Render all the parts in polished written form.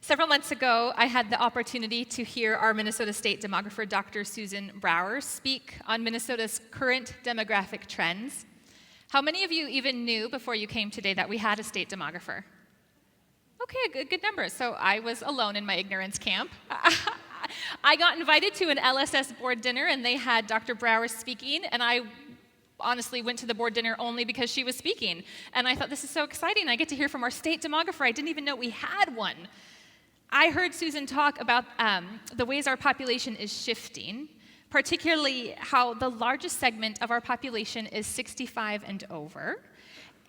Several months ago, I had the opportunity to hear our Minnesota State Demographer, Dr. Susan Brower, speak on Minnesota's current demographic trends. How many of you even knew before you came today that we had a state demographer? Okay, good number. So I was alone in my ignorance camp. I got invited to an LSS board dinner, and they had Dr. Brower speaking, and I honestly went to the board dinner only because she was speaking. And I thought, this is so exciting. I get to hear from our state demographer. I didn't even know we had one. I heard Susan talk about the ways our population is shifting, particularly how the largest segment of our population is 65 and over,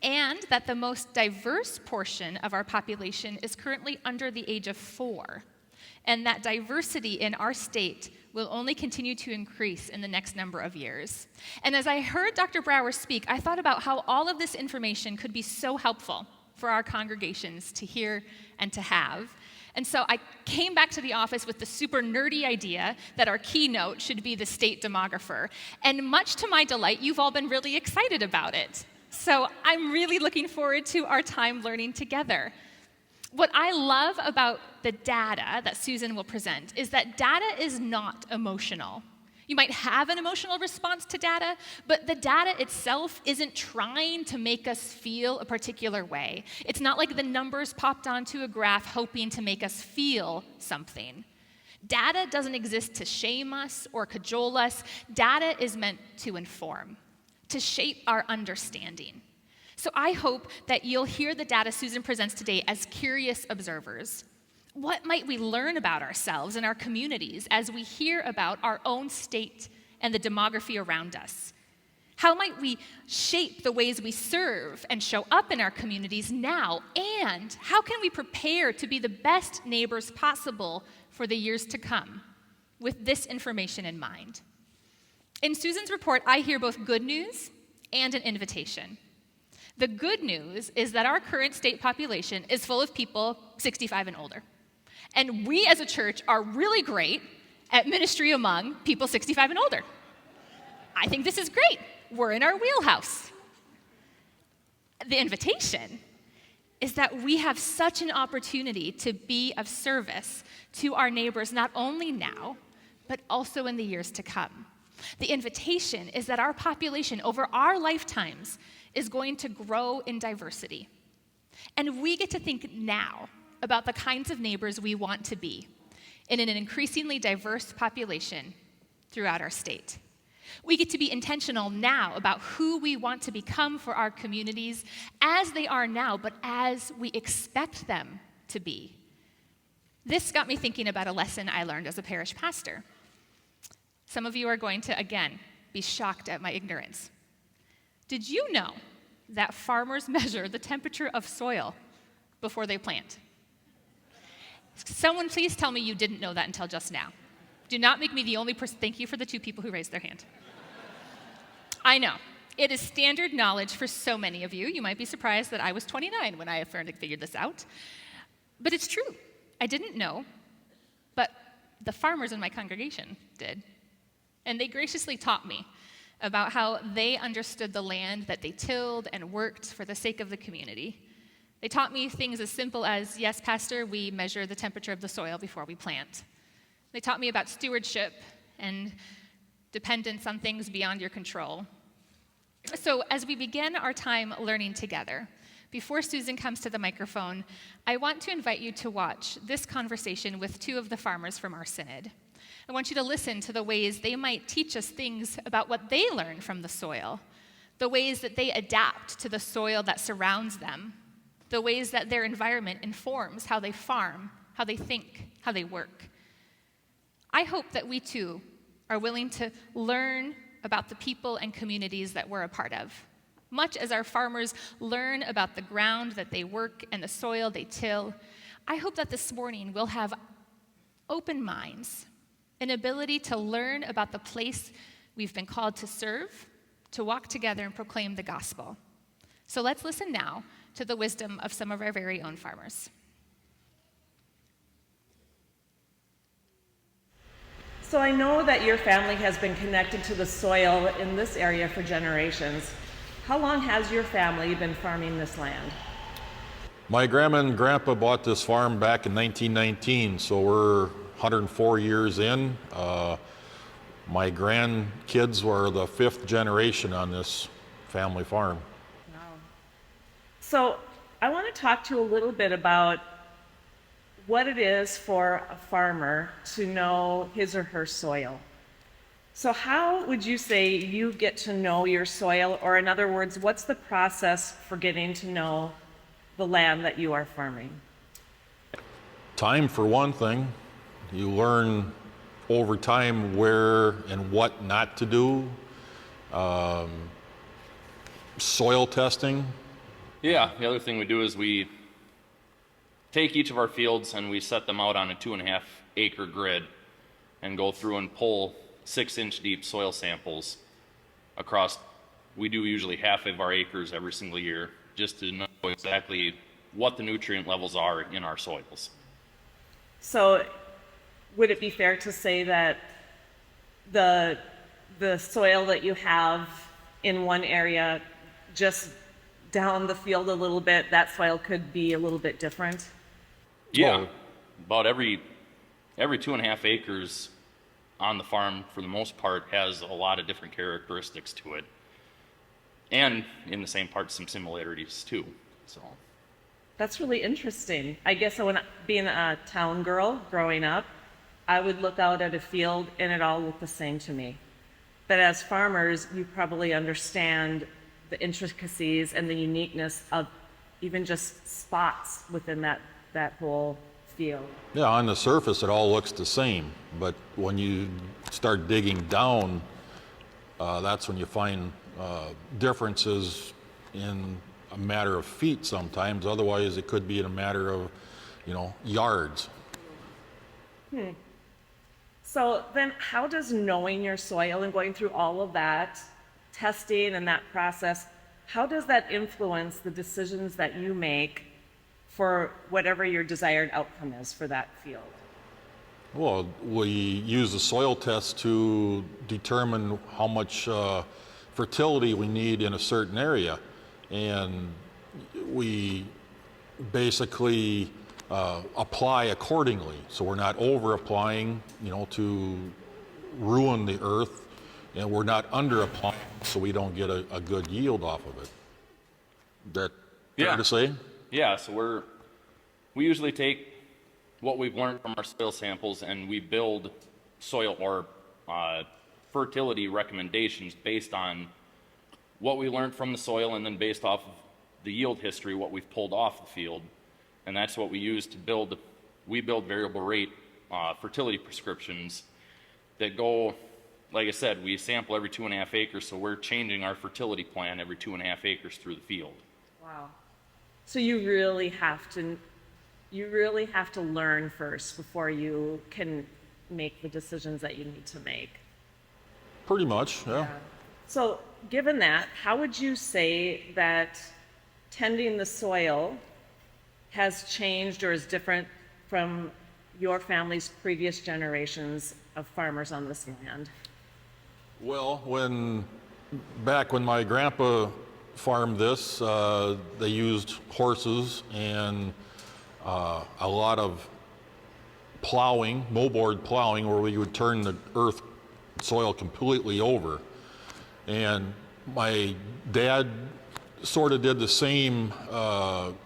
and that the most diverse portion of our population is currently under the age of 4, and that diversity in our state will only continue to increase in the next number of years. And as I heard Dr. Brower speak, I thought about how all of this information could be so helpful for our congregations to hear and to have. And so I came back to the office with the super nerdy idea that our keynote should be the state demographer. And much to my delight, you've all been really excited about it. So I'm really looking forward to our time learning together. What I love about the data that Susan will present is that data is not emotional. You might have an emotional response to data, but the data itself isn't trying to make us feel a particular way. It's not like the numbers popped onto a graph hoping to make us feel something. Data doesn't exist to shame us or cajole us. Data is meant to inform, to shape our understanding. So I hope that you'll hear the data Susan presents today as curious observers. What might we learn about ourselves and our communities as we hear about our own state and the demography around us? How might we shape the ways we serve and show up in our communities now? And how can we prepare to be the best neighbors possible for the years to come with this information in mind? In Susan's report, I hear both good news and an invitation. The good news is that our current state population is full of people 65 and older. And we as a church are really great at ministry among people 65 and older. I think this is great. We're in our wheelhouse. The invitation is that we have such an opportunity to be of service to our neighbors, not only now, but also in the years to come. The invitation is that our population over our lifetimes is going to grow in diversity. And we get to think now about the kinds of neighbors we want to be in an increasingly diverse population throughout our state. We get to be intentional now about who we want to become for our communities as they are now, but as we expect them to be. This got me thinking about a lesson I learned as a parish pastor. Some of you are going to, again, be shocked at my ignorance. Did you know that farmers measure the temperature of soil before they plant? Someone please tell me you didn't know that until just now. Do not make me the only person. Thank you for the 2 people who raised their hand. I know. It is standard knowledge for so many of you. You might be surprised that I was 29 when I figured this out. But it's true. I didn't know, but the farmers in my congregation did. And they graciously taught me about how they understood the land that they tilled and worked for the sake of the community. They taught me things as simple as, yes, Pastor, we measure the temperature of the soil before we plant. They taught me about stewardship and dependence on things beyond your control. So as we begin our time learning together, before Susan comes to the microphone, I want to invite you to watch this conversation with 2 of the farmers from our synod. I want you to listen to the ways they might teach us things about what they learn from the soil, the ways that they adapt to the soil that surrounds them, the ways that their environment informs how they farm, how they think, how they work. I hope that we too are willing to learn about the people and communities that we're a part of, much as our farmers learn about the ground that they work and the soil they till. I hope that this morning we'll have open minds, an ability to learn about the place we've been called to serve, to walk together and proclaim the gospel. So let's listen now to the wisdom of some of our very own farmers. So I know that your family has been connected to the soil in this area for generations. How long has your family been farming this land? My grandma and grandpa bought this farm back in 1919, so we're 104 years in. My grandkids were the 5th generation on this family farm. Wow. So I want to talk to you a little bit about what it is for a farmer to know his or her soil. So how would you say you get to know your soil, or in other words, what's the process for getting to know the land that you are farming? Time for one thing. You learn over time where and what not to do. Soil testing. Yeah, the other thing we do is we take each of our fields and we set them out on a 2.5 acre grid and go through and pull 6-inch deep soil samples across. We do usually half of our acres every single year, just to know exactly what the nutrient levels are in our soils. So would it be fair to say that the soil that you have in one area, just down the field a little bit, that soil could be a little bit different? Yeah, about every 2.5 acres on the farm, for the most part, has a lot of different characteristics to it, and in the same part, some similarities too. So that's really interesting. I guess when being a town girl growing up, I would look out at a field and it all looked the same to me. But as farmers, you probably understand the intricacies and the uniqueness of even just spots within that whole field. Yeah, on the surface it all looks the same, but when you start digging down, that's when you find differences in a matter of feet sometimes. Otherwise it could be in a matter of, yards. So then how does knowing your soil and going through all of that testing and that process, how does that influence the decisions that you make for whatever your desired outcome is for that field? Well, we use the soil test to determine how much fertility we need in a certain area, and we basically apply accordingly. So we're not over applying, to ruin the earth, and we're not under applying so we don't get a good yield off of it. That fair to say? Yeah, so we usually take what we've learned from our soil samples and we build soil or fertility recommendations based on what we learned from the soil, and then based off of the yield history, what we've pulled off the field. And that's what we use to build. We build variable rate fertility prescriptions that go, like I said, we sample every 2.5 acres, so we're changing our fertility plan every 2.5 acres through the field. Wow. So you really have to learn first before you can make the decisions that you need to make. Pretty much, yeah. So given that, how would you say that tending the soil has changed or is different from your family's previous generations of farmers on this land? Well, back when my grandpa farmed this, they used horses and a lot of plowing, moldboard plowing, where we would turn the earth soil completely over. And my dad sort of did the same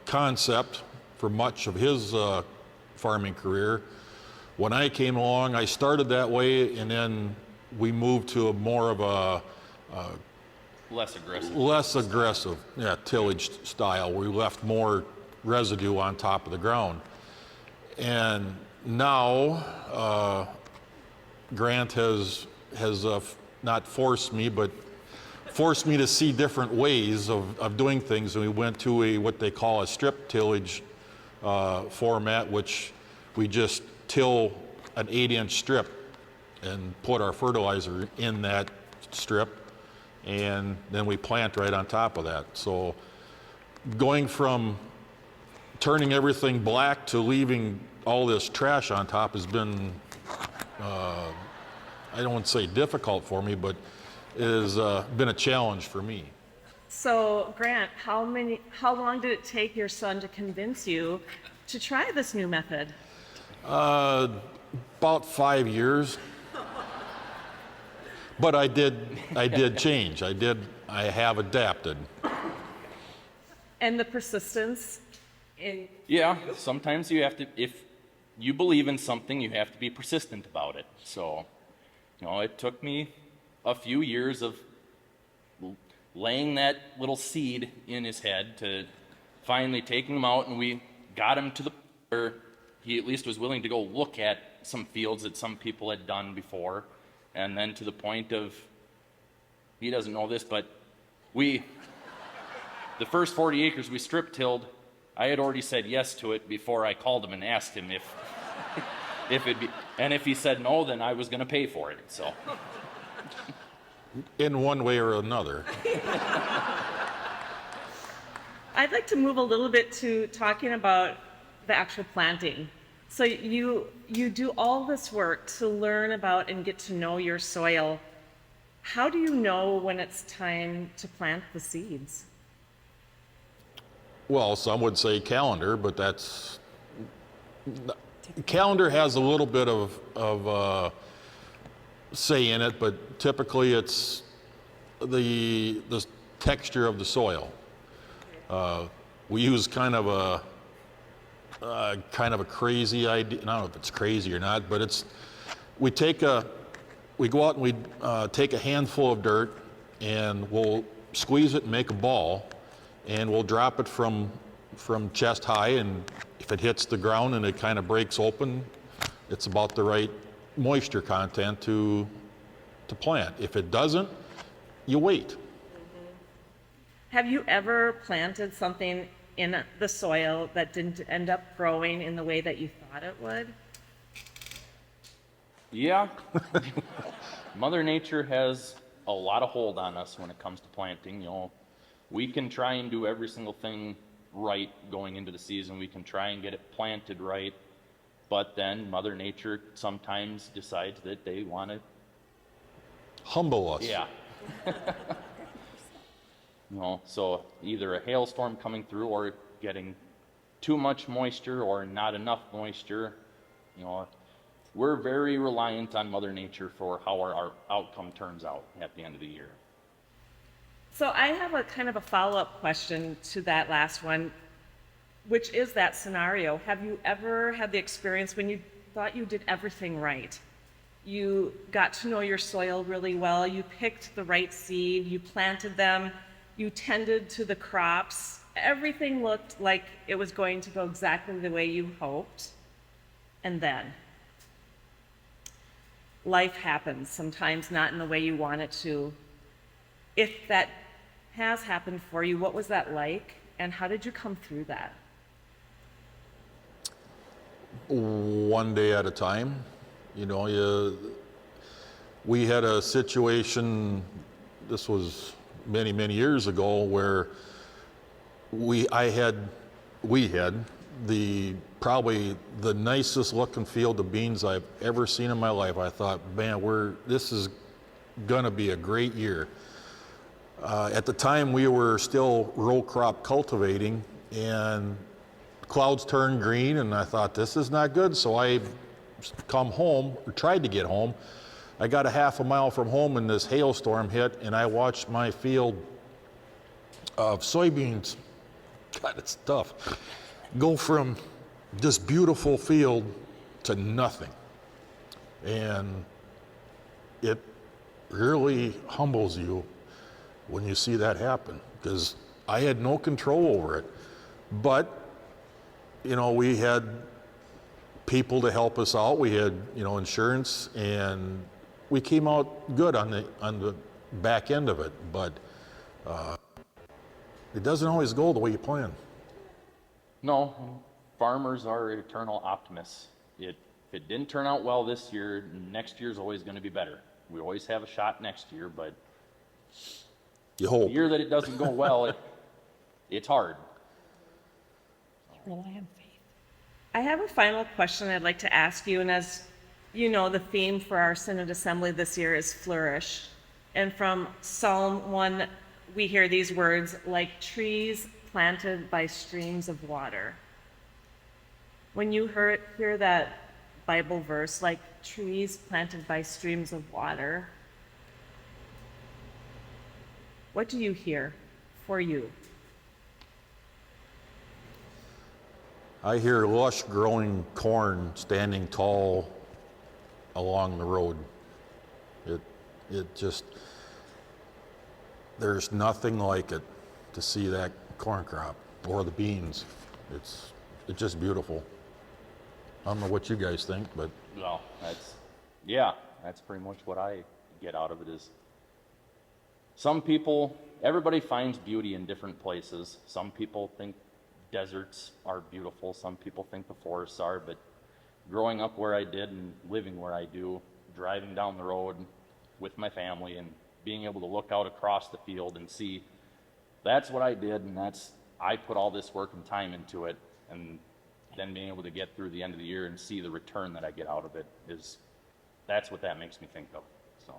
concept for much of his farming career. When I came along, I started that way, and then we moved to a more of a less aggressive tillage style. We left more residue on top of the ground. And now Grant has not forced me, but forced me to see different ways of doing things. And we went to what they call a strip tillage format, which we just till an 8-inch strip and put our fertilizer in that strip, and then we plant right on top of that. So going from turning everything black to leaving all this trash on top has been, I don't want to say difficult for me, but it has been a challenge for me. So, Grant, how long did it take your son to convince you to try this new method? About 5 years. But I did change. I have adapted. And the persistence in Yeah, sometimes you have to, if you believe in something, you have to be persistent about it. So, it took me a few years of laying that little seed in his head to finally taking him out, and we got him to the point where he at least was willing to go look at some fields that some people had done before, and then to the point of, he doesn't know this, but the first 40 acres we strip tilled, I had already said yes to it before I called him and asked him if it'd be, and if he said no, then I was going to pay for it. So, In one way or another. I'd like to move a little bit to talking about the actual planting. So you do all this work to learn about and get to know your soil. How do you know when it's time to plant the seeds? Well, some would say calendar, but calendar has a little bit of say in it, but typically it's the texture of the soil. We use kind of a crazy idea. I don't know if it's crazy or not, but we go out and we take a handful of dirt and we'll squeeze it and make a ball, and we'll drop it from chest high, and if it hits the ground and it kind of breaks open, it's about the right moisture content to plant. If it doesn't, you wait. Have you ever planted something in the soil that didn't end up growing in the way that you thought it would? yeah, Mother Nature has a lot of hold on us when it comes to planting. We can try and do every single thing right going into the season. We can try and get it planted right, but then Mother Nature sometimes decides that they want to Humble us. Yeah. So either a hailstorm coming through or getting too much moisture or not enough moisture. We're very reliant on Mother Nature for how our outcome turns out at the end of the year. So I have a kind of a follow-up question to that last one, which is that scenario. Have you ever had the experience when you thought you did everything right? You got to know your soil really well, you picked the right seed, you planted them, you tended to the crops, everything looked like it was going to go exactly the way you hoped, and then life happens, sometimes not in the way you want it to. If that has happened for you, what was that like, and how did you come through that? One day at a time. We had a situation, this was many, many years ago, where we had probably the nicest looking field of beans I've ever seen in my life. I thought, man, this is gonna be a great year. At the time, we were still row crop cultivating, and clouds turned green, and I thought, this is not good. So I come home, or tried to get home. I got a half a mile from home, and this hailstorm hit, and I watched my field of soybeans, God, it's tough, go from this beautiful field to nothing. And it really humbles you when you see that happen, because I had no control over it. But, we had people to help us out. We had, insurance, and we came out good on the back end of it. But it doesn't always go the way you plan. No, farmers are eternal optimists. If it didn't turn out well this year, next year's always going to be better. We always have a shot next year, but You hope. the year that it doesn't go well, it's hard. Rely on faith. I have a final question I'd like to ask you, and as you know, the theme for our Synod Assembly this year is flourish. And from Psalm 1, we hear these words like trees planted by streams of water. When you hear that Bible verse, like trees planted by streams of water, what do you hear for you? I hear lush growing corn standing tall along the road. It just, there's nothing like it to see that corn crop or the beans. It's just beautiful. I don't know what you guys think, but. Well, that's pretty much what I get out of it is everybody finds beauty in different places. Some people think deserts are beautiful. Some people think the forests are, but growing up where I did and living where I do, driving down the road with my family and being able to look out across the field and see that's what I did and I put all this work and time into it, and then being able to get through the end of the year and see the return that I get out of it that's what that makes me think of. So.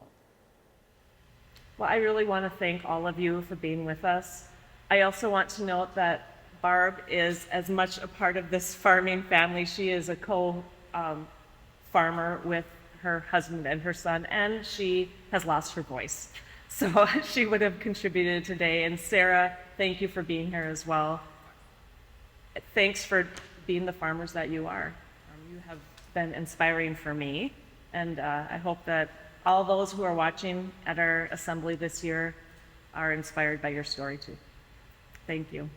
Well, I really want to thank all of you for being with us. I also want to note that Barb is as much a part of this farming family. She is a co-farmer with her husband and her son, and she has lost her voice. So she would have contributed today. And Sarah, thank you for being here as well. Thanks for being the farmers that you are. You have been inspiring for me, and I hope that all those who are watching at our assembly this year are inspired by your story too. Thank you.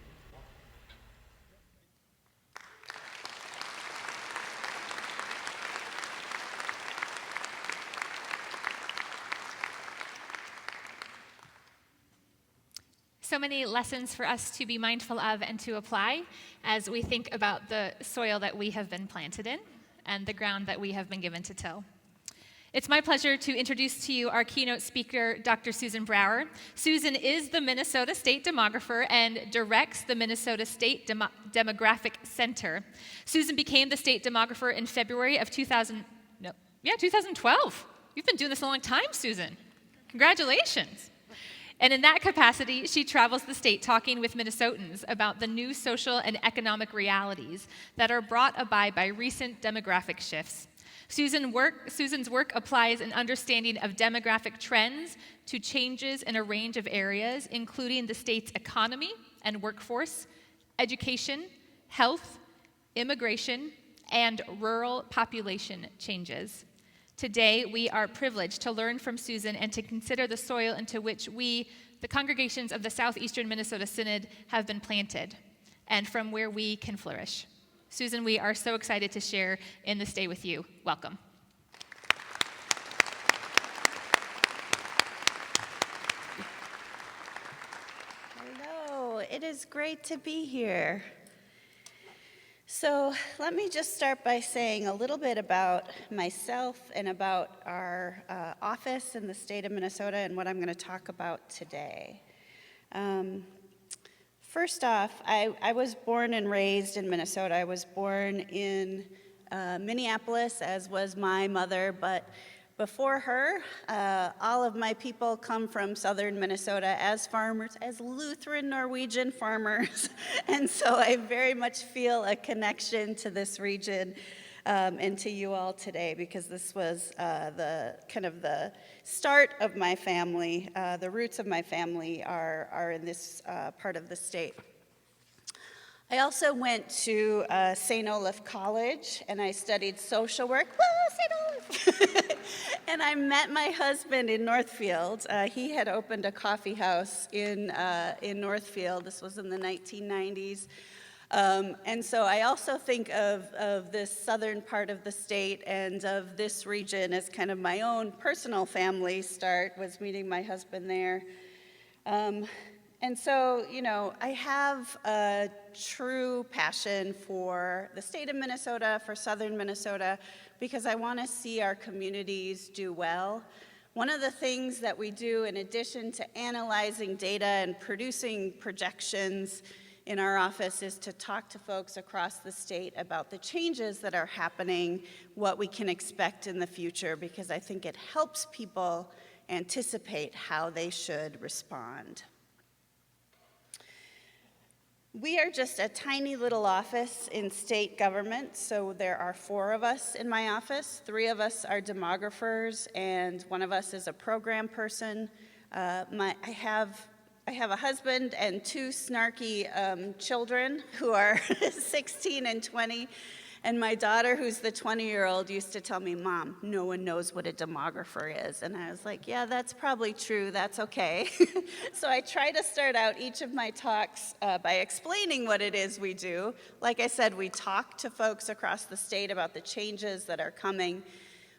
So many lessons for us to be mindful of and to apply as we think about the soil that we have been planted in and the ground that we have been given to till. It's my pleasure to introduce to you our keynote speaker, Dr. Susan Brower. Susan is the Minnesota State Demographer and directs the Minnesota State Demographic Center. Susan became the State Demographer in February of 2012. You've been doing this a long time, Susan. Congratulations. And in that capacity, she travels the state talking with Minnesotans about the new social and economic realities that are brought about by recent demographic shifts. Susan's work applies an understanding of demographic trends to changes in a range of areas, including the state's economy and workforce, education, health, immigration, and rural population changes. Today, we are privileged to learn from Susan and to consider the soil into which we, the congregations of the Southeastern Minnesota Synod, have been planted, and from where we can flourish. Susan, we are so excited to share in this day with you. Welcome. Hello, it is great to be here. So let me just start by saying a little bit about myself and about our office in the state of Minnesota and what I'm going to talk about today. First off, I was born and raised in Minnesota. I was born in Minneapolis, as was my mother, but before her, all of my people come from southern Minnesota as farmers, as Lutheran Norwegian farmers. And so I very much feel a connection to this region and to you all today, because this was the kind of the start of my family. The roots of my family are in this part of the state. I also went to St. Olaf College, and I studied social work. Woo, St. Olaf! And I met my husband in Northfield. He had opened a coffee house in Northfield. This was in the 1990s. And so I also think of this southern part of the state and of this region as kind of my own personal family start, was meeting my husband there. And so, you know, I have a true passion for the state of Minnesota, for southern Minnesota, because I want to see our communities do well. One of the things that we do, in addition to analyzing data and producing projections in our office, is to talk to folks across the state about the changes that are happening, what we can expect in the future, because I think it helps people anticipate how they should respond. We are just a tiny little office in state government, so there are 4 of us in my office. 3 of us are demographers, and 1 of us is a program person. I have a husband and 2 snarky children who are 16 and 20. And my daughter, who's the 20-year-old, used to tell me, "Mom, no one knows what a demographer is." And I was like, yeah, that's probably true. That's okay. So I try to start out each of my talks by explaining what it is we do. Like I said, we talk to folks across the state about the changes that are coming.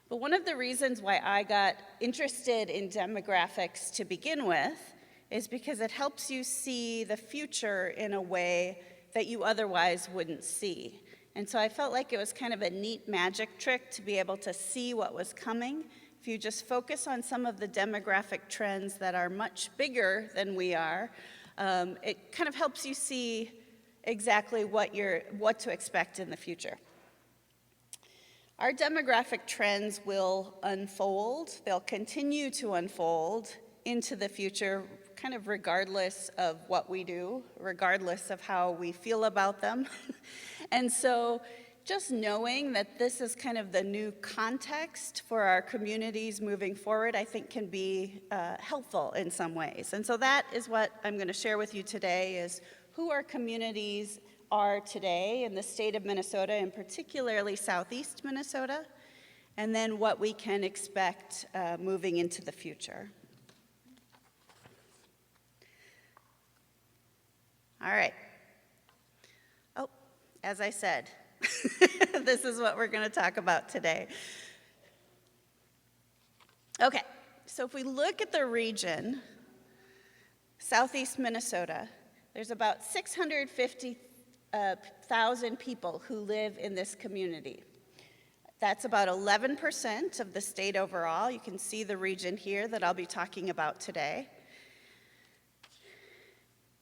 But one of the reasons why I got interested in demographics to begin with is because it helps you see the future in a way that you otherwise wouldn't see. And so I felt like it was kind of a neat magic trick to be able to see what was coming. If you just focus on some of the demographic trends that are much bigger than we are, it kind of helps you see exactly what to expect in the future. Our demographic trends will unfold. They'll continue to unfold into the future, kind of regardless of what we do, regardless of how we feel about them. And so just knowing that this is kind of the new context for our communities moving forward, I think can be helpful in some ways. And so that is what I'm going to share with you today, is who our communities are today in the state of Minnesota, and particularly southeast Minnesota, and then what we can expect moving into the future. All right. Oh, as I said, this is what we're going to talk about today. Okay, so if we look at the region, southeast Minnesota, there's about 650,000 people who live in this community. That's about 11% of the state overall. You can see the region here that I'll be talking about today.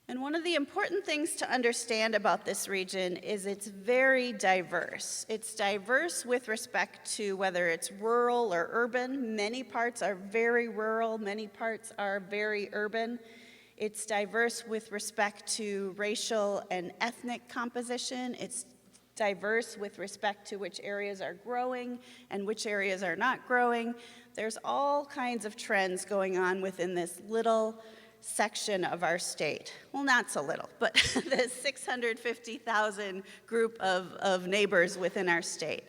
And one of the important things to understand about this region is it's very diverse. It's diverse with respect to whether it's rural or urban. Many parts are very rural, many parts are very urban. It's diverse with respect to racial and ethnic composition. It's diverse with respect to which areas are growing and which areas are not growing. There's all kinds of trends going on within this little section of our state. Well, not so little, but the 650,000 group of neighbors within our state.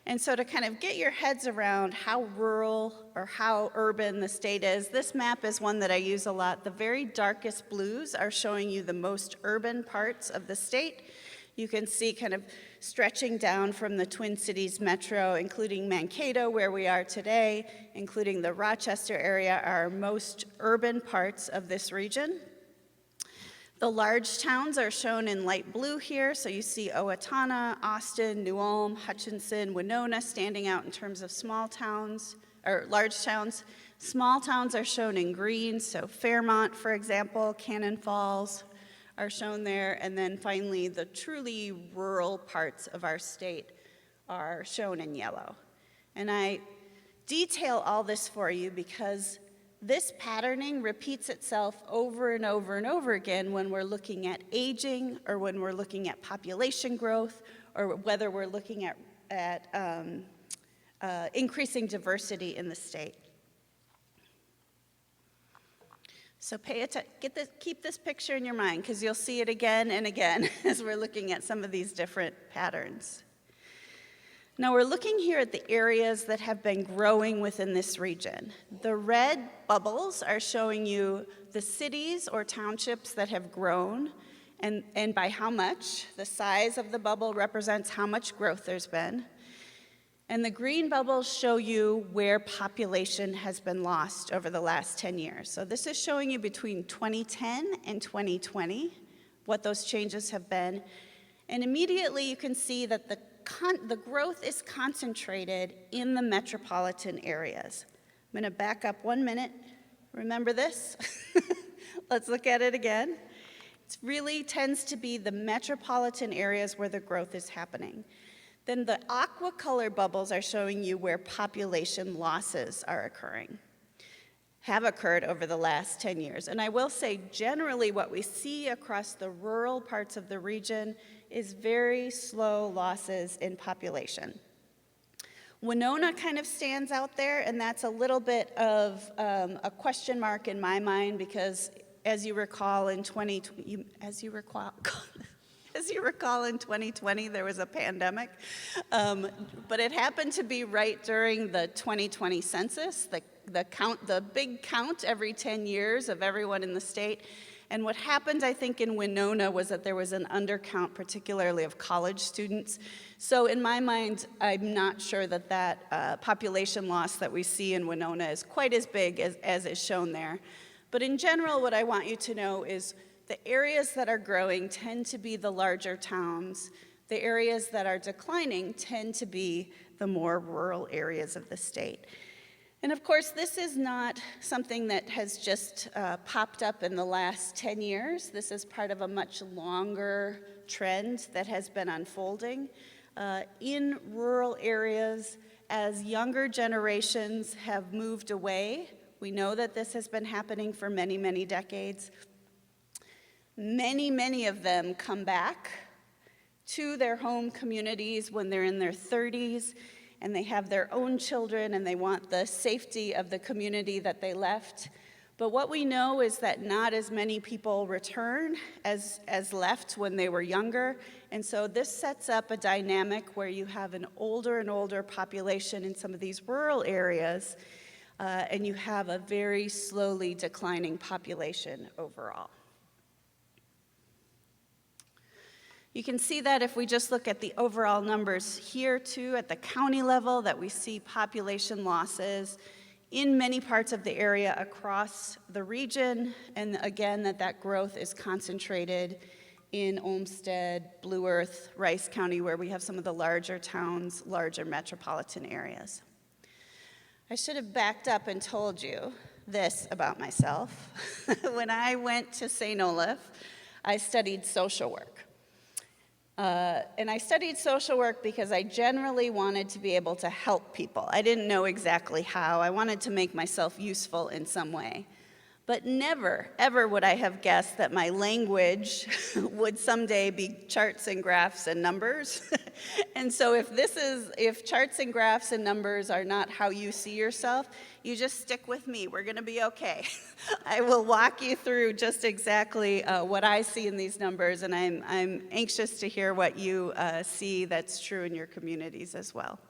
And so to kind of get your heads around how rural or how urban the state is, this map is one that I use a lot. The very darkest blues are showing you the most urban parts of the state. You can see kind of stretching down from the Twin Cities metro, including Mankato, where we are today, including the Rochester area, are most urban parts of this region. The large towns are shown in light blue here, so you see Owatonna, Austin, New Ulm, Hutchinson, Winona standing out in terms of small towns, or large towns. Small towns are shown in green, so Fairmont, for example, Cannon Falls are shown there, and then finally the truly rural parts of our state are shown in yellow. And I detail all this for you because this patterning repeats itself over and over and over again when we're looking at aging, or when we're looking at population growth, or whether we're looking at increasing diversity in the state. So keep this picture in your mind, because you'll see it again and again as we're looking at some of these different patterns. Now we're looking here at the areas that have been growing within this region. The red bubbles are showing you the cities or townships that have grown, and by how much. The size of the bubble represents how much growth there's been. And the green bubbles show you where population has been lost over the last 10 years. So this is showing you between 2010 and 2020, what those changes have been. And immediately you can see that the growth is concentrated in the metropolitan areas. I'm going to back up 1 minute. Remember this? Let's look at it again. It really tends to be the metropolitan areas where the growth is happening. Then the aqua color bubbles are showing you where population losses are occurring. have occurred over the last 10 years. And I will say, generally, what we see across the rural parts of the region is very slow losses in population. Winona kind of stands out there, and that's a little bit of a question mark in my mind, because as you recall in 2020, there was a pandemic, but it happened to be right during the 2020 census, the big count every 10 years of everyone in the state. And what happened, I think, in Winona was that there was an undercount, particularly of college students. So in my mind, I'm not sure that that population loss that we see in Winona is quite as big as is shown there. But in general, what I want you to know is the areas that are growing tend to be the larger towns. The areas that are declining tend to be the more rural areas of the state. And of course, this is not something that has just popped up in the last 10 years. This is part of a much longer trend that has been unfolding. In rural areas, as younger generations have moved away, we know that this has been happening for many, many decades. Many, many of them come back to their home communities when they're in their 30s, and they have their own children, and they want the safety of the community that they left. But what we know is that not as many people return as left when they were younger, and so this sets up a dynamic where you have an older and older population in some of these rural areas, and you have a very slowly declining population overall. You can see that if we just look at the overall numbers here too, at the county level, that we see population losses in many parts of the area across the region, and again, that growth is concentrated in Olmsted, Blue Earth, Rice County, where we have some of the larger towns, larger metropolitan areas. I should have backed up and told you this about myself. When I went to St. Olaf, I studied social work. And I studied social work because I generally wanted to be able to help people. I didn't know exactly how. I wanted to make myself useful in some way. But never, ever would I have guessed that my language would someday be charts and graphs and numbers. And so if charts and graphs and numbers are not how you see yourself, you just stick with me. We're going to be okay. I will walk you through just exactly what I see in these numbers, and I'm anxious to hear what you see that's true in your communities as well.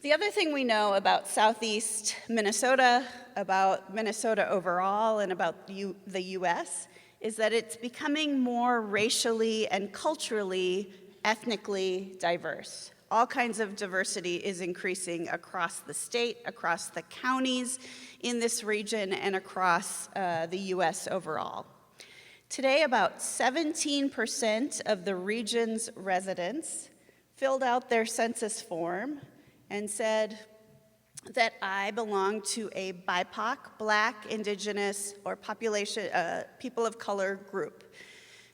The other thing we know about Southeast Minnesota, about Minnesota overall, and about the U.S. is that it's becoming more racially and culturally, ethnically diverse. All kinds of diversity is increasing across the state, across the counties in this region, and across the U.S. overall. Today, about 17% of the region's residents filled out their census form and said that I belong to a BIPOC, Black, Indigenous, or population, people of color group.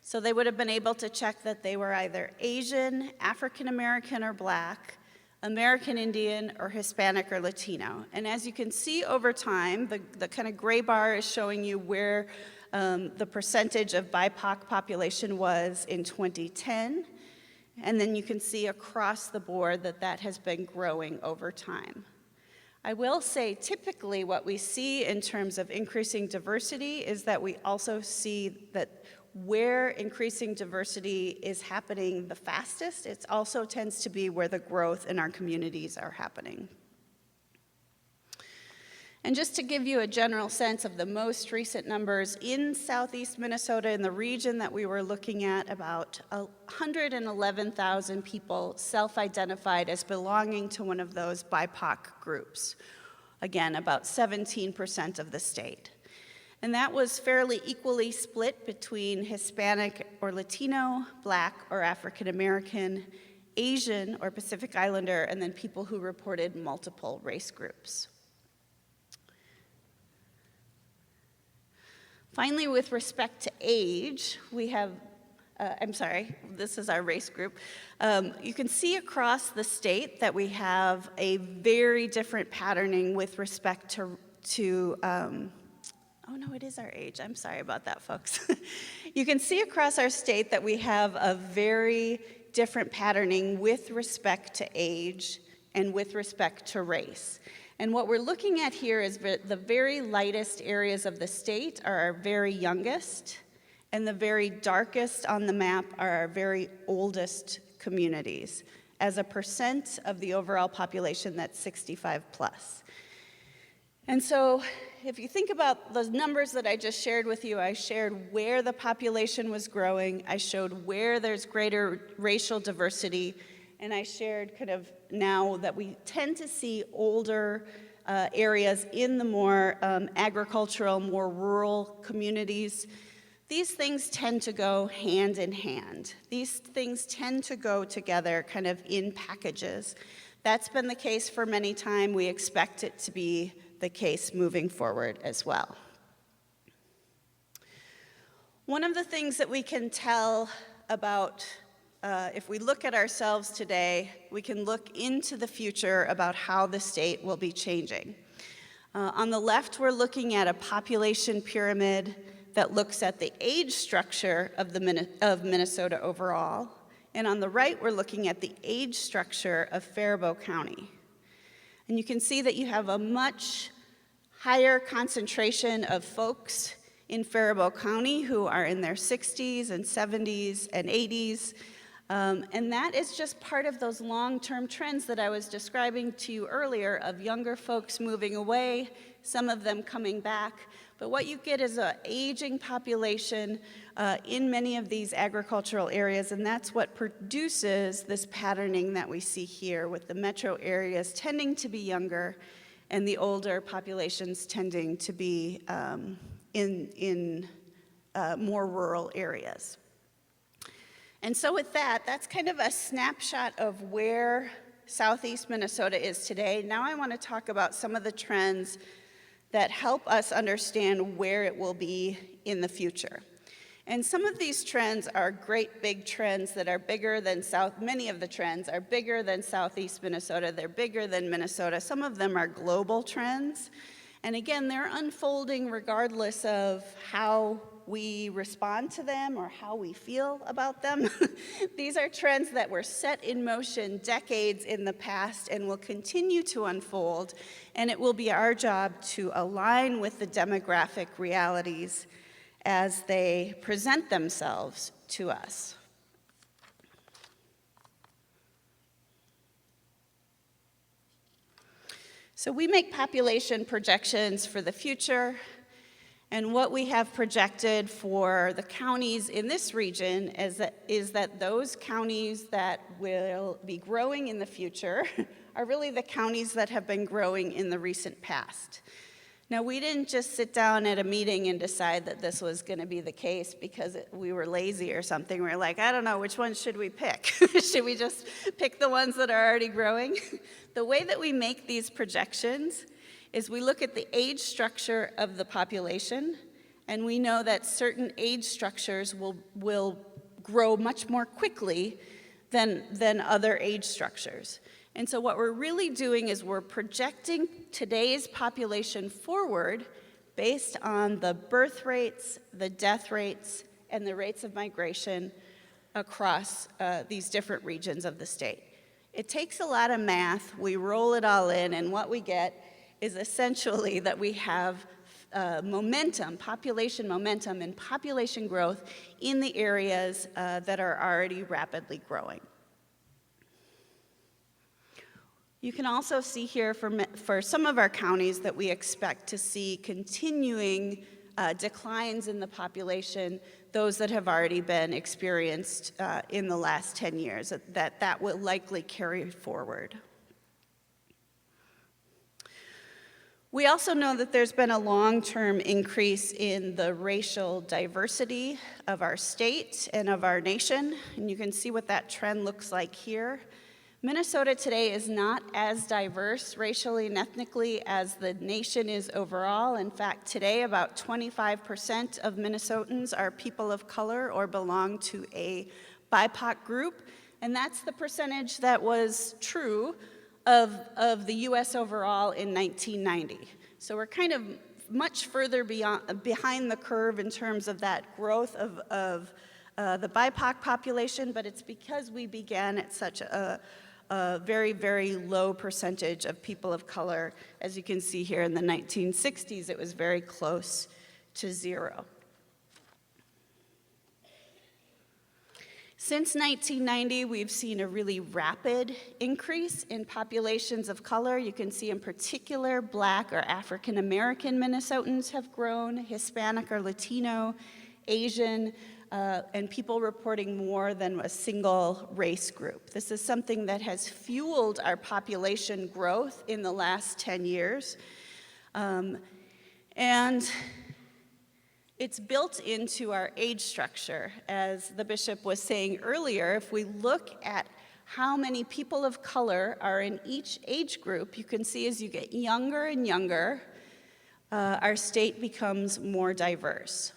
So they would have been able to check that they were either Asian, African American or Black, American Indian, or Hispanic or Latino. And as you can see over time, the kind of gray bar is showing you where the percentage of BIPOC population was in 2010. And then you can see across the board that has been growing over time. I will say typically what we see in terms of increasing diversity is that we also see that where increasing diversity is happening the fastest, it also tends to be where the growth in our communities are happening. And just to give you a general sense of the most recent numbers, in Southeast Minnesota, in the region that we were looking at, about 111,000 people self-identified as belonging to one of those BIPOC groups. Again, about 17% of the state. And that was fairly equally split between Hispanic or Latino, Black or African American, Asian or Pacific Islander, and then people who reported multiple race groups. Finally, with respect to age, we have I'm sorry, this is our race group. You can see across the state that we have a very different patterning with respect to oh no, it is our age. I'm sorry about that, folks. You can see across our state that we have a very different patterning with respect to age and with respect to race. And what we're looking at here is the very lightest areas of the state are our very youngest, and the very darkest on the map are our very oldest communities, as a percent of the overall population that's 65 plus. And so if you think about those numbers that I just shared with you, I shared where the population was growing, I showed where there's greater racial diversity, and I shared kind of now that we tend to see older areas in the more agricultural, more rural communities. These things tend to go hand in hand. These things tend to go together kind of in packages. That's been the case for many time. We expect it to be the case moving forward as well. One of the things that we can tell about if we look at ourselves today, we can look into the future about how the state will be changing. On the left, we're looking at a population pyramid that looks at the age structure of Minnesota overall. And on the right, we're looking at the age structure of Faribault County. And you can see that you have a much higher concentration of folks in Faribault County who are in their 60s and 70s and 80s. And that is just part of those long-term trends that I was describing to you earlier of younger folks moving away, some of them coming back. But what you get is an aging population in many of these agricultural areas, and that's what produces this patterning that we see here, with the metro areas tending to be younger and the older populations tending to be in more rural areas. And so with that, that's kind of a snapshot of where Southeast Minnesota is today. Now I want to talk about some of the trends that help us understand where it will be in the future. And some of these trends are great big trends that are bigger than many of the trends are bigger than Southeast Minnesota. They're bigger than Minnesota. Some of them are global trends. And again, they're unfolding regardless of how we respond to them or how we feel about them. These are trends that were set in motion decades in the past and will continue to unfold, and it will be our job to align with the demographic realities as they present themselves to us. So we make population projections for the future. And what we have projected for the counties in this region is that those counties that will be growing in the future are really the counties that have been growing in the recent past. Now, we didn't just sit down at a meeting and decide that this was going to be the case because we were lazy or something. We were like, I don't know, which ones should we pick? Should we just pick the ones that are already growing? The way that we make these projections is we look at the age structure of the population, and we know that certain age structures will grow much more quickly than other age structures. And so what we're really doing is we're projecting today's population forward based on the birth rates, the death rates, and the rates of migration across these different regions of the state. It takes a lot of math, we roll it all in, and what we get is essentially that we have momentum, population momentum, and population growth in the areas that are already rapidly growing. You can also see here for some of our counties that we expect to see continuing declines in the population, those that have already been experienced in the last 10 years, that will likely carry forward. We also know that there's been a long-term increase in the racial diversity of our state and of our nation, and you can see what that trend looks like here. Minnesota today is not as diverse racially and ethnically as the nation is overall. In fact, today about 25% of Minnesotans are people of color or belong to a BIPOC group, and that's the percentage that was true of the US overall in 1990. So we're kind of much further behind the curve in terms of that growth of the BIPOC population, but it's because we began at such a very, very low percentage of people of color. As you can see here in the 1960s, it was very close to zero. Since 1990, we've seen a really rapid increase in populations of color. You can see in particular, Black or African American Minnesotans have grown, Hispanic or Latino, Asian, and people reporting more than a single race group. This is something that has fueled our population growth in the last 10 years. And it's built into our age structure. As the bishop was saying earlier, if we look at how many people of color are in each age group, you can see as you get younger and younger, our state becomes more diverse.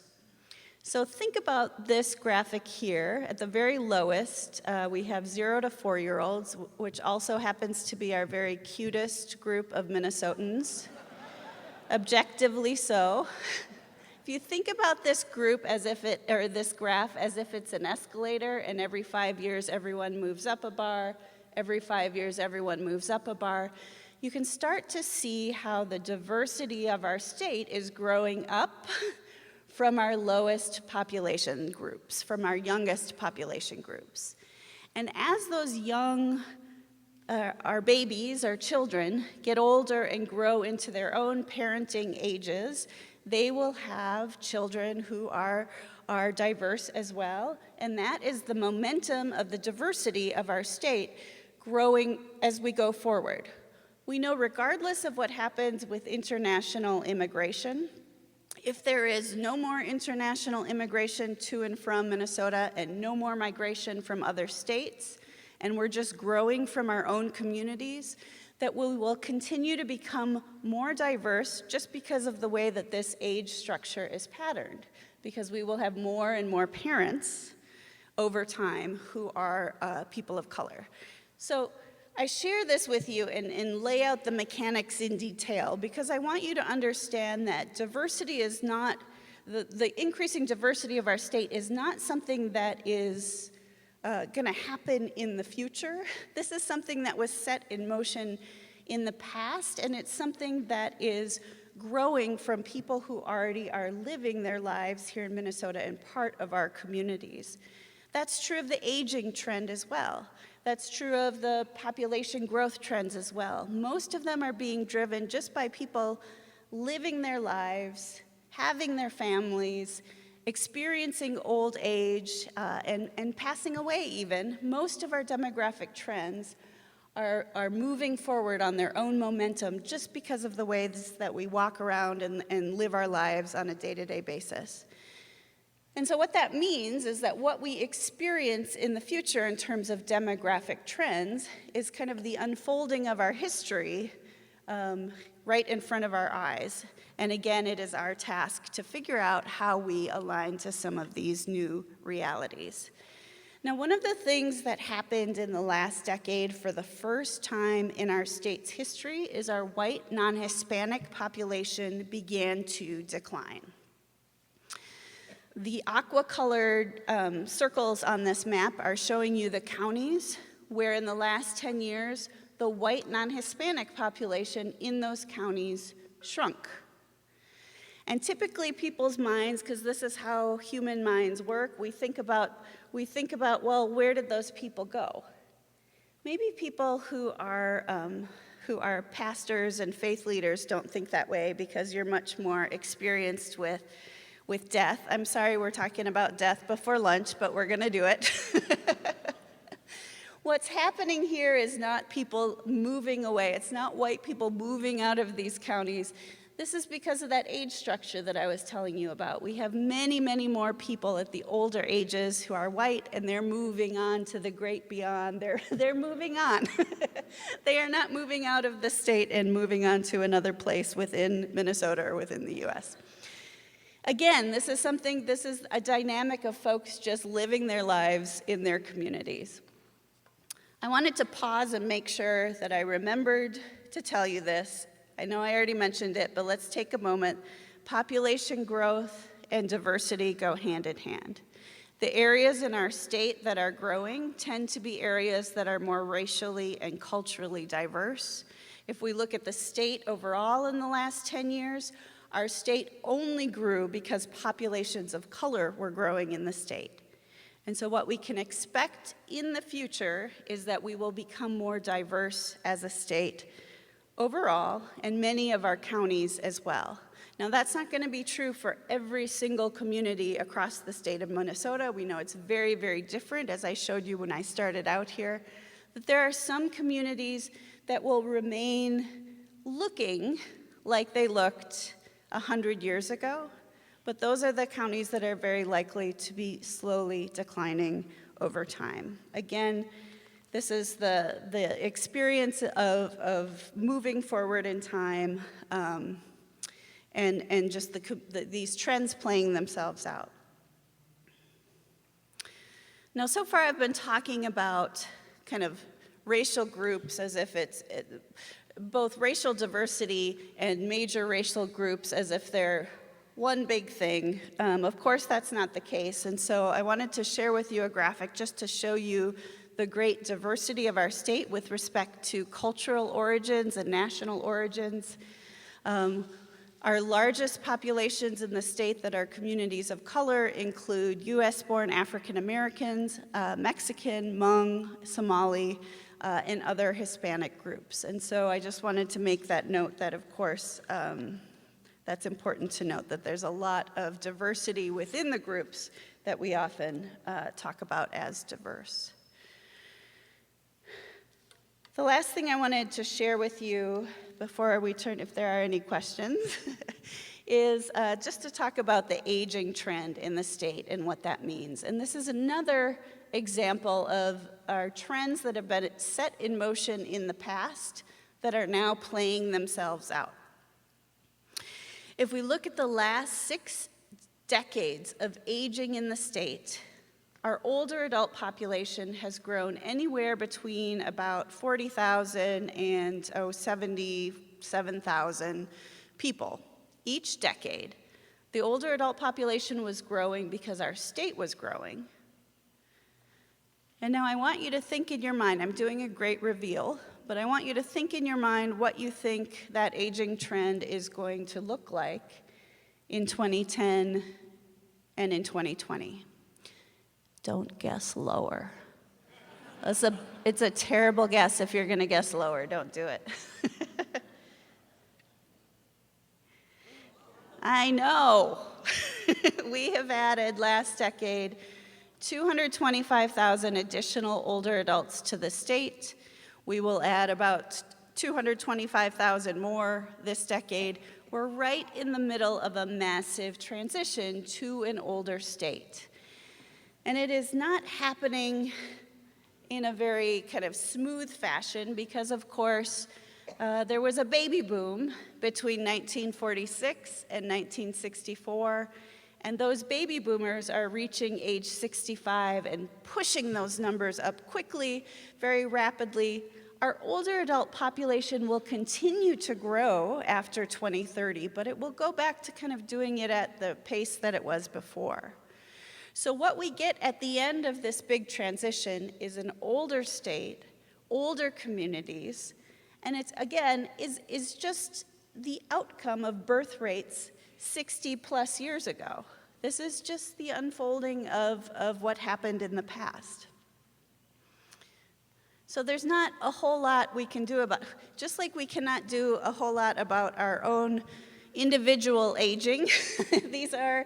So think about this graphic here. At the very lowest, we have 0 to 4-year-olds, which also happens to be our very cutest group of Minnesotans, objectively so. If you think about this group as if this graph as if it's an escalator, and every 5 years everyone moves up a bar, every 5 years everyone moves up a bar, you can start to see how the diversity of our state is growing up from our lowest population groups, from our youngest population groups. And as those young, our babies, our children, get older and grow into their own parenting ages, they will have children who are diverse as well. And that is the momentum of the diversity of our state growing as we go forward. We know regardless of what happens with international immigration, if there is no more international immigration to and from Minnesota and no more migration from other states, and we're just growing from our own communities, that we will continue to become more diverse just because of the way that this age structure is patterned, because we will have more and more parents over time who are people of color. So I share this with you and lay out the mechanics in detail because I want you to understand that diversity is not, the increasing diversity of our state is not something that is going to happen in the future. This is something that was set in motion in the past, and it's something that is growing from people who already are living their lives here in Minnesota and part of our communities. That's true of the aging trend as well. That's true of the population growth trends as well. Most of them are being driven just by people living their lives, having their families, experiencing old age, and passing away even. Most of our demographic trends are moving forward on their own momentum just because of the ways that we walk around and live our lives on a day-to-day basis. And so what that means is that what we experience in the future in terms of demographic trends is kind of the unfolding of our history right in front of our eyes. And again, it is our task to figure out how we align to some of these new realities. Now, one of the things that happened in the last decade for the first time in our state's history is our white non-Hispanic population began to decline. The aqua-colored circles on this map are showing you the counties where in the last 10 years, the white non-Hispanic population in those counties shrunk. And typically people's minds, because this is how human minds work, we think about, well, where did those people go? Maybe people who are pastors and faith leaders don't think that way because you're much more experienced with death. I'm sorry we're talking about death before lunch, but we're going to do it. What's happening here is not people moving away. It's not white people moving out of these counties. This is because of that age structure that I was telling you about. We have many, many more people at the older ages who are white, and they're moving on to the great beyond. They're moving on. They are not moving out of the state and moving on to another place within Minnesota or within the US. Again, this is a dynamic of folks just living their lives in their communities. I wanted to pause and make sure that I remembered to tell you this. I know I already mentioned it, but let's take a moment. Population growth and diversity go hand in hand. The areas in our state that are growing tend to be areas that are more racially and culturally diverse. If we look at the state overall in the last 10 years, our state only grew because populations of color were growing in the state. And so what we can expect in the future is that we will become more diverse as a state overall, and many of our counties as well. Now, that's not going to be true for every single community across the state of Minnesota. We know it's very, very different, as I showed you when I started out here. But there are some communities that will remain looking like they looked 100 years ago, but those are the counties that are very likely to be slowly declining over time. Again, this is the experience of moving forward in time and just these trends playing themselves out. Now, so far I've been talking about kind of racial groups as if both racial diversity and major racial groups as if they're one big thing. Of course, that's not the case, and so I wanted to share with you a graphic just to show you the great diversity of our state with respect to cultural origins and national origins. Our largest populations in the state that are communities of color include US-born African Americans, Mexican, Hmong, Somali, and other Hispanic groups. And so I just wanted to make that note that, of course, that's important to note that there's a lot of diversity within the groups that we often talk about as diverse. The last thing I wanted to share with you before we turn, if there are any questions, is just to talk about the aging trend in the state and what that means. And this is another example of our trends that have been set in motion in the past that are now playing themselves out. If we look at the last 6 decades of aging in the state, our older adult population has grown anywhere between about 40,000 and 77,000 people each decade. The older adult population was growing because our state was growing. And now I want you to think in your mind, I'm doing a great reveal, but I want you to think in your mind what you think that aging trend is going to look like in 2010 and in 2020. Don't guess lower. It's a terrible guess if you're going to guess lower. Don't do it. I know. We have added last decade 225,000 additional older adults to the state. We will add about 225,000 more this decade. We're right in the middle of a massive transition to an older state. And it is not happening in a very kind of smooth fashion because, of course, there was a baby boom between 1946 and 1964, and those baby boomers are reaching age 65 and pushing those numbers up quickly, very rapidly. Our older adult population will continue to grow after 2030, but it will go back to kind of doing it at the pace that it was before. So what we get at the end of this big transition is an older state, older communities, and it's, again, is just the outcome of birth rates 60 plus years ago. This is just the unfolding of what happened in the past. So there's not a whole lot we can do about, just like we cannot do a whole lot about our own individual aging. These are,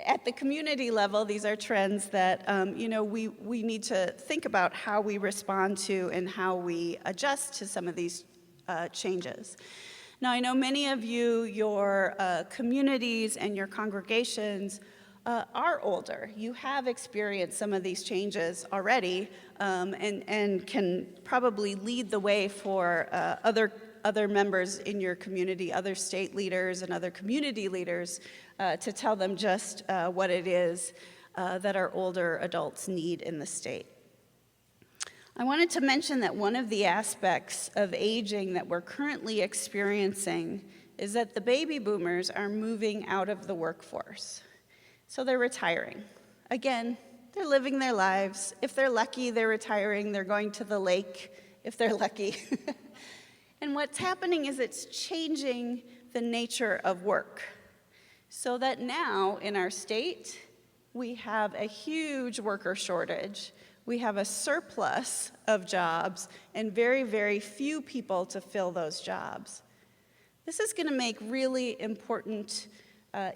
at the community level, these are trends that we need to think about how we respond to and how we adjust to some of these changes. Now, I know many of you, your communities and your congregations are older. You have experienced some of these changes already, and can probably lead the way for other members in your community, other state leaders and other community leaders, to tell them just what it is that our older adults need in the state. I wanted to mention that one of the aspects of aging that we're currently experiencing is that the baby boomers are moving out of the workforce. So they're retiring. Again, they're living their lives. If they're lucky, they're retiring. They're going to the lake, if they're lucky. And what's happening is it's changing the nature of work. So that now in our state, we have a huge worker shortage. We have a surplus of jobs and very, very few people to fill those jobs. This is going to make really important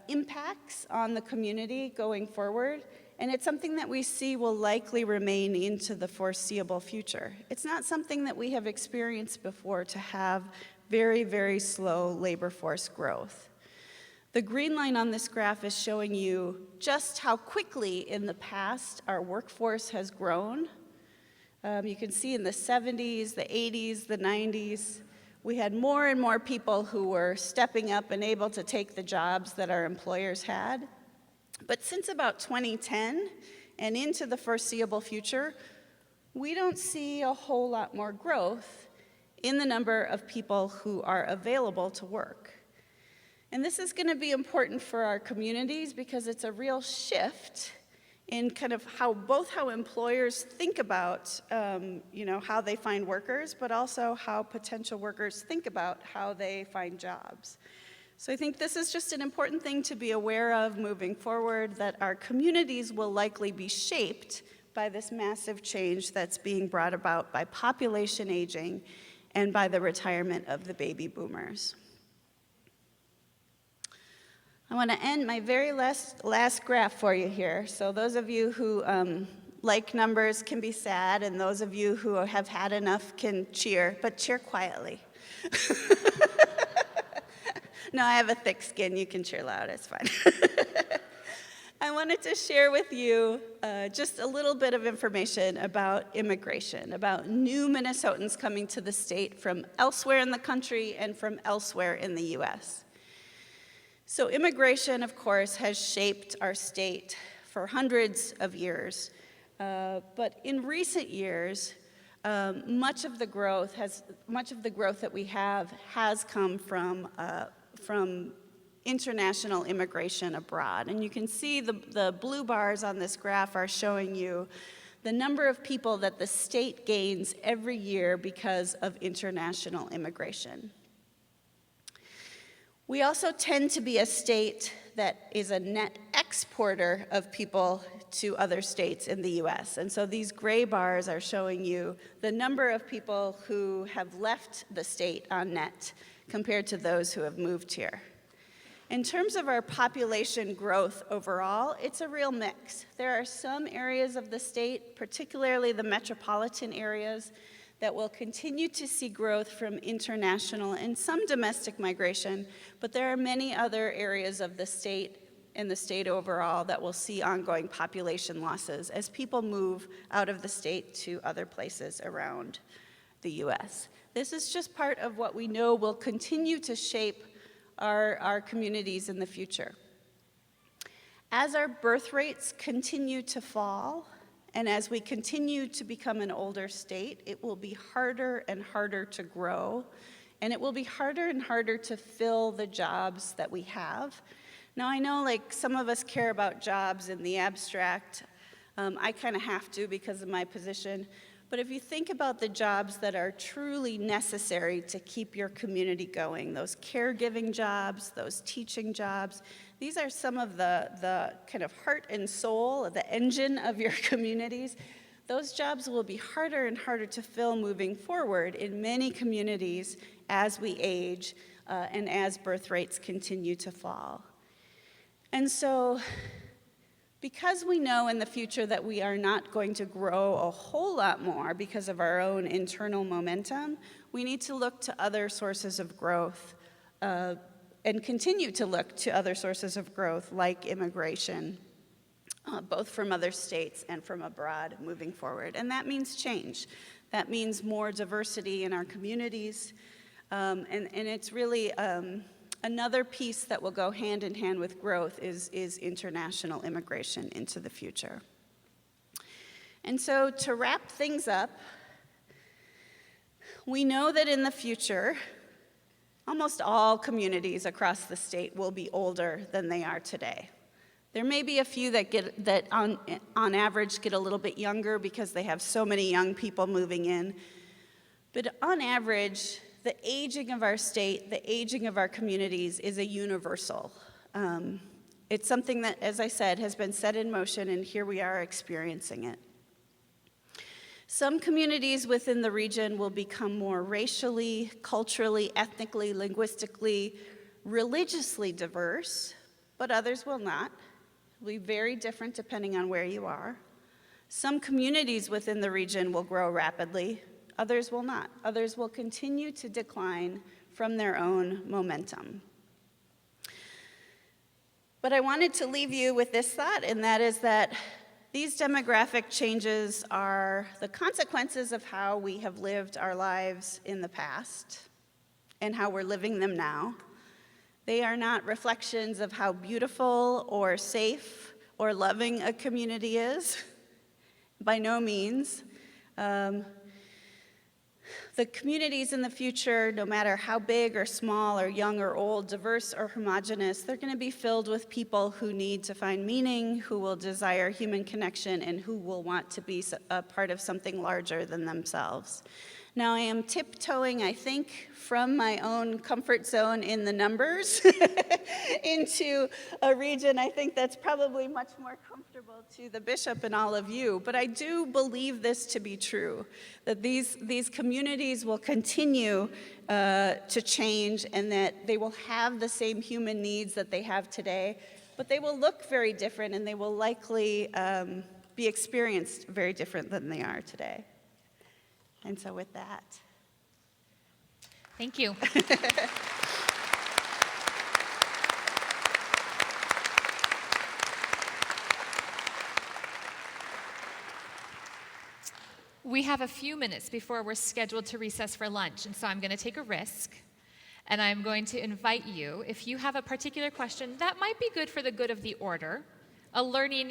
impacts on the community going forward, and it's something that we see will likely remain into the foreseeable future. It's not something that we have experienced before, to have very, very slow labor force growth. The green line on this graph is showing you just how quickly in the past our workforce has grown. You can see in the 70s, the 80s, the 90s, we had more and more people who were stepping up and able to take the jobs that our employers had. But since about 2010 and into the foreseeable future, we don't see a whole lot more growth in the number of people who are available to work. And this is going to be important for our communities because it's a real shift in kind of how employers think about how they find workers, but also how potential workers think about how they find jobs. So I think this is just an important thing to be aware of moving forward, that our communities will likely be shaped by this massive change that's being brought about by population aging and by the retirement of the baby boomers. I want to end my very last graph for you here. So those of you who like numbers can be sad, and those of you who have had enough can cheer, but cheer quietly. No, I have a thick skin. You can cheer loud. It's fine. I wanted to share with you just a little bit of information about immigration, about new Minnesotans coming to the state from elsewhere in the country and from elsewhere in the U.S. So immigration, of course, has shaped our state for hundreds of years. But in recent years, much of the growth that we have has come from international immigration abroad. And you can see the blue bars on this graph are showing you the number of people that the state gains every year because of international immigration. We also tend to be a state that is a net exporter of people to other states in the U.S. And so these gray bars are showing you the number of people who have left the state on net compared to those who have moved here. In terms of our population growth overall, it's a real mix. There are some areas of the state, particularly the metropolitan areas, that will continue to see growth from international and some domestic migration, but there are many other areas of the state and the state overall that will see ongoing population losses as people move out of the state to other places around the U.S. This is just part of what we know will continue to shape our communities in the future. As our birth rates continue to fall, and as we continue to become an older state, it will be harder and harder to grow, and it will be harder and harder to fill the jobs that we have. Now, I know some of us care about jobs in the abstract. I kind of have to because of my position. But if you think about the jobs that are truly necessary to keep your community going, those caregiving jobs, those teaching jobs, these are some of the kind of heart and soul, the engine of your communities. Those jobs will be harder and harder to fill moving forward in many communities as we age and as birth rates continue to fall. And so, because we know in the future that we are not going to grow a whole lot more because of our own internal momentum, we need to look to other sources of growth and continue to look to other sources of growth like immigration, both from other states and from abroad moving forward. And that means change. That means more diversity in our communities. And it's really another piece that will go hand in hand with growth is international immigration into the future. And so to wrap things up, we know that in the future, almost all communities across the state will be older than they are today. There may be a few that on average get a little bit younger because they have so many young people moving in. But on average, the aging of our state, the aging of our communities is a universal. It's something that, as I said, has been set in motion, and here we are experiencing it. Some communities within the region will become more racially, culturally, ethnically, linguistically, religiously diverse, but others will not. It will be very different depending on where you are. Some communities within the region will grow rapidly, others will not. Others will continue to decline from their own momentum. But I wanted to leave you with this thought, and that is that these demographic changes are the consequences of how we have lived our lives in the past and how we're living them now. They are not reflections of how beautiful or safe or loving a community is, by no means. The communities in the future, no matter how big or small or young or old, diverse or homogenous, they're going to be filled with people who need to find meaning, who will desire human connection, and who will want to be a part of something larger than themselves. Now, I am tiptoeing, I think, from my own comfort zone in the numbers into a region I think that's probably much more comfortable to the bishop and all of you. But I do believe this to be true, that these communities will continue to change and that they will have the same human needs that they have today, but they will look very different and they will likely be experienced very different than they are today. And so with that. Thank you. We have a few minutes before we're scheduled to recess for lunch, and so I'm going to take a risk. And I'm going to invite you, if you have a particular question that might be good for the good of the order, a learning,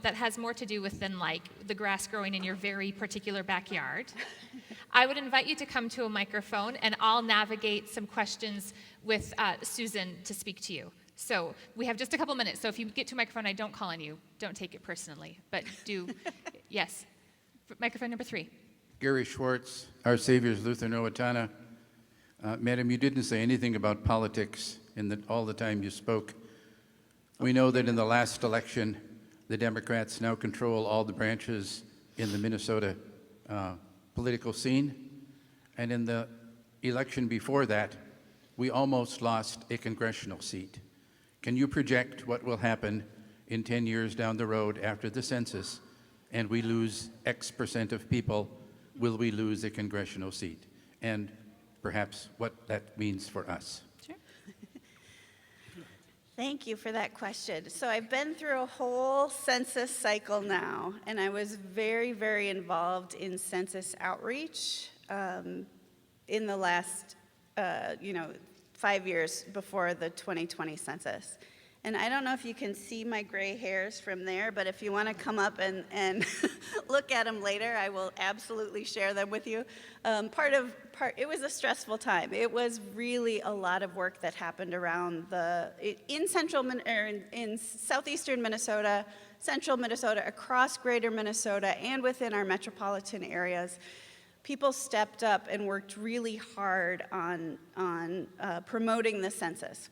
that has more to do with than like the grass growing in your very particular backyard, I would invite you to come to a microphone and I'll navigate some questions with Susan to speak to you. So we have just a couple minutes, so if you get to a microphone, I don't call on you. Don't take it personally, but do, yes. Microphone number 3. Gary Schwartz, Our Savior's Lutheran Owatonna. Madam, you didn't say anything about politics in all the time you spoke. We know that in the last election, the Democrats now control all the branches in the Minnesota political scene. And in the election before that, we almost lost a congressional seat. Can you project what will happen in 10 years down the road after the census and we lose X percent of people? Will we lose a congressional seat? And perhaps what that means for us. Sure. Thank you for that question. So I've been through a whole census cycle now, and I was very, very involved in census outreach in the last, 5 years before the 2020 census. And I don't know if you can see my gray hairs from there, but if you want to come up and look at them later, I will absolutely share them with you. It was a stressful time. It was really a lot of work that happened around in southeastern Minnesota, central Minnesota, across greater Minnesota, and within our metropolitan areas. People stepped up and worked really hard on promoting the census.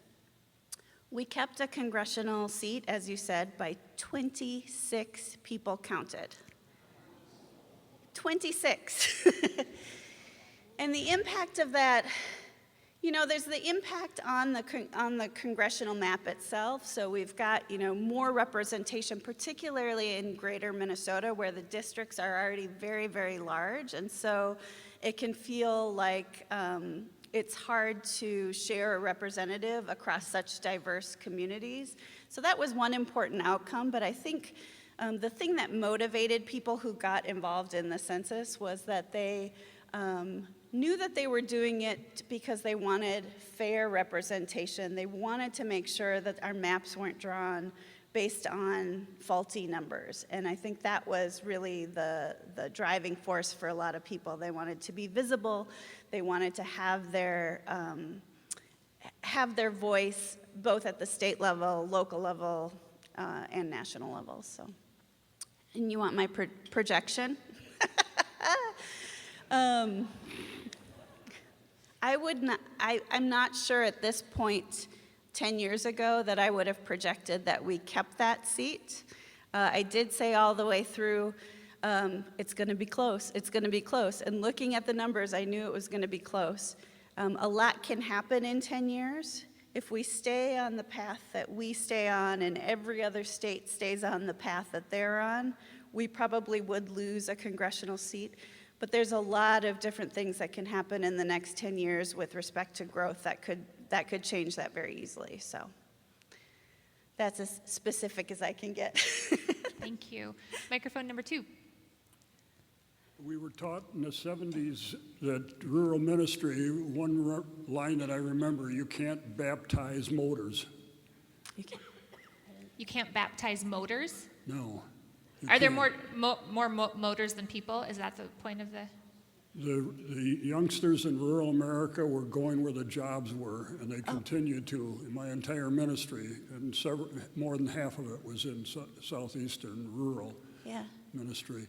We kept a congressional seat, as you said, by 26 people counted. 26. And the impact of that, there's the impact on the congressional map itself. So we've got, more representation, particularly in greater Minnesota, where the districts are already very, very large. And so it can feel like it's hard to share a representative across such diverse communities. So that was one important outcome, but I think the thing that motivated people who got involved in the census was that they knew that they were doing it because they wanted fair representation. They wanted to make sure that our maps weren't drawn based on faulty numbers. And I think that was really the driving force for a lot of people. They wanted to be visible. They wanted to have their voice both at the state level, local level, and national level. So, and you want my projection? I'm not sure at this point 10 years ago that I would have projected that we kept that seat. I did say all the way through, it's going to be close, it's going to be close. And looking at the numbers, I knew it was going to be close. A lot can happen in 10 years. If we stay on the path that we stay on and every other state stays on the path that they're on, we probably would lose a congressional seat. But there's a lot of different things that can happen in the next 10 years with respect to growth that could change that very easily. So that's as specific as I can get. Thank you. Microphone number 2. We were taught in the 70s that rural ministry, one line that I remember, you can't baptize motors. You can't baptize motors? No. Are there more motors than people? Is that the point of the? The youngsters in rural America were going where the jobs were, and they continued to in my entire ministry, and more than half of it was in southeastern rural ministry.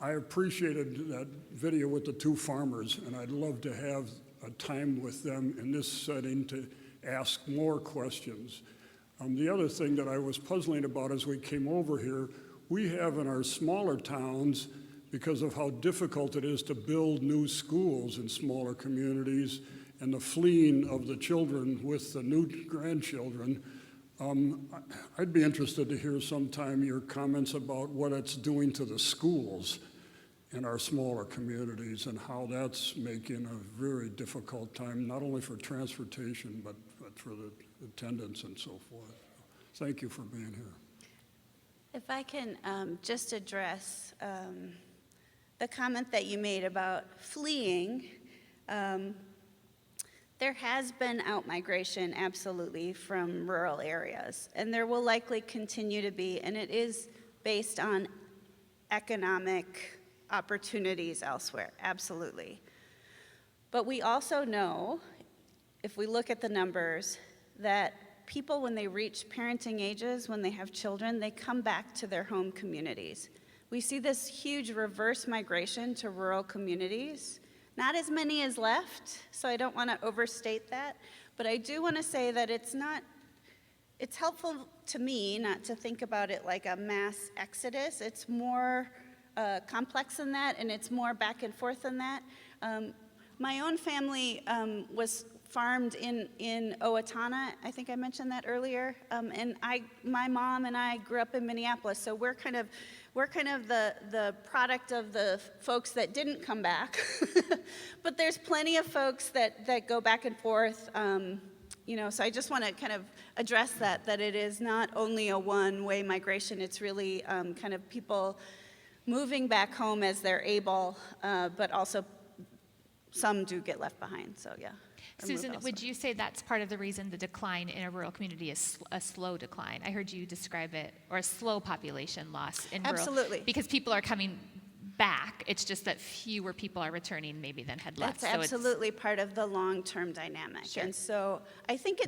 I appreciated that video with the 2 farmers, and I'd love to have a time with them in this setting to ask more questions. The other thing that I was puzzling about as we came over here, we have in our smaller towns, because of how difficult it is to build new schools in smaller communities and the fleeing of the children with the new grandchildren, I'd be interested to hear sometime your comments about what it's doing to the schools in our smaller communities and how that's making a very difficult time, not only for transportation, but for the attendance and so forth. Thank you for being here. If I can just address the comment that you made about fleeing, there has been outmigration, absolutely, from rural areas, and there will likely continue to be, and it is based on economic opportunities elsewhere, absolutely. But we also know, if we look at the numbers, that people, when they reach parenting ages, when they have children, they come back to their home communities. We see this huge reverse migration to rural communities. Not as many as left, so I don't want to overstate that, but I do want to say that it's helpful to me not to think about it like a mass exodus. It's more complex than that, and it's more back and forth than that. My own family was farmed in Owatonna. I think I mentioned that earlier. And my mom and I grew up in Minneapolis, so we're kind of the product of the folks that didn't come back. But there's plenty of folks that go back and forth. So I just want to kind of address that it is not only a one-way migration. It's really kind of people moving back home as they're able, but also some do get left behind. So yeah. Susan, would you say that's part of the reason the decline in a rural community is a slow decline? I heard you describe it, or a slow population loss in rural. Absolutely. Because people are coming back. It's just that fewer people are returning maybe than had left. That's absolutely part of the long-term dynamic. Sure. And so I think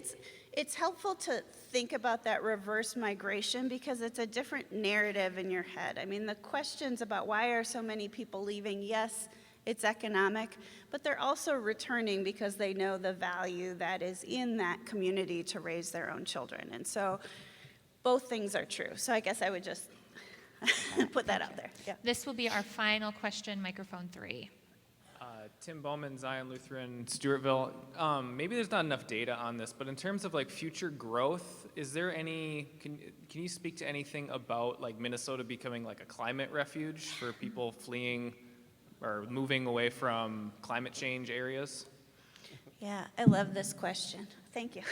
it's helpful to think about that reverse migration because it's a different narrative in your head. I mean, the questions about why are so many people leaving, yes, it's economic, but they're also returning because they know the value that is in that community to raise their own children. And so both things are true. So I guess I would just put that out there. Yeah. This will be our final question, microphone 3. Tim Bowman, Zion Lutheran, Stewartville. Maybe there's not enough data on this, but in terms of like future growth, is there any, can you speak to anything about like Minnesota becoming like a climate refuge for people fleeing or moving away from climate change areas? Yeah, I love this question. Thank you.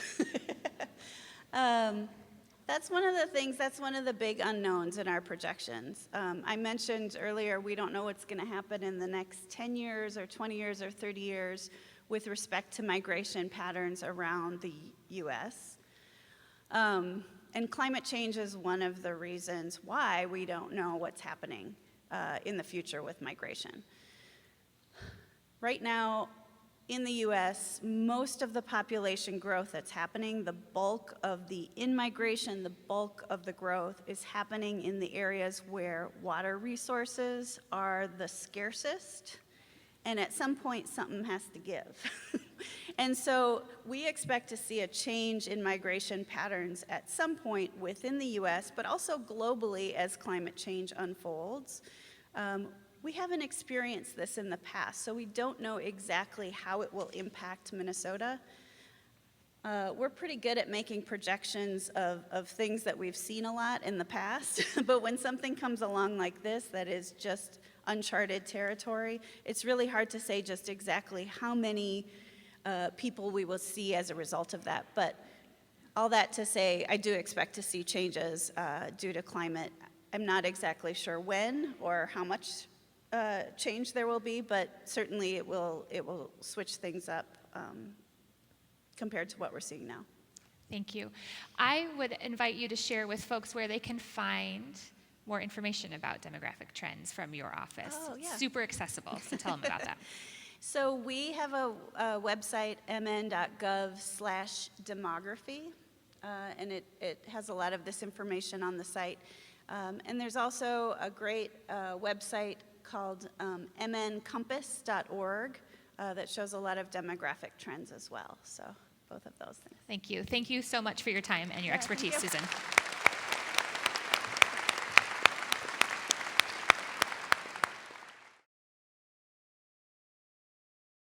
That's one of the things, that's one of the big unknowns in our projections. I mentioned earlier, we don't know what's going to happen in the next 10 years or 20 years or 30 years with respect to migration patterns around the U.S. And climate change is one of the reasons why we don't know what's happening in the future with migration. Right now, in the U.S., most of the population growth that's happening, the bulk of the in-migration, the bulk of the growth is happening in the areas where water resources are the scarcest, and at some point, something has to give. And so we expect to see a change in migration patterns at some point within the U.S., but also globally as climate change unfolds. We haven't experienced this in the past, so we don't know exactly how it will impact Minnesota. We're pretty good at making projections of things that we've seen a lot in the past, but when something comes along like this that is just uncharted territory, it's really hard to say just exactly how many people we will see as a result of that. But all that to say, I do expect to see changes due to climate. I'm not exactly sure when or how much change there will be, but certainly it will switch things up compared to what we're seeing now. Thank you. I would invite you to share with folks where they can find more information about demographic trends from your office. Oh, yeah. Super accessible, so tell them about that. So we have a website, mn.gov/demography, and it has a lot of this information on the site. And there's also a great website called mncompass.org that shows a lot of demographic trends as well. So both of those things. Thank you. Thank you so much for your time and your expertise, thank you. Susan.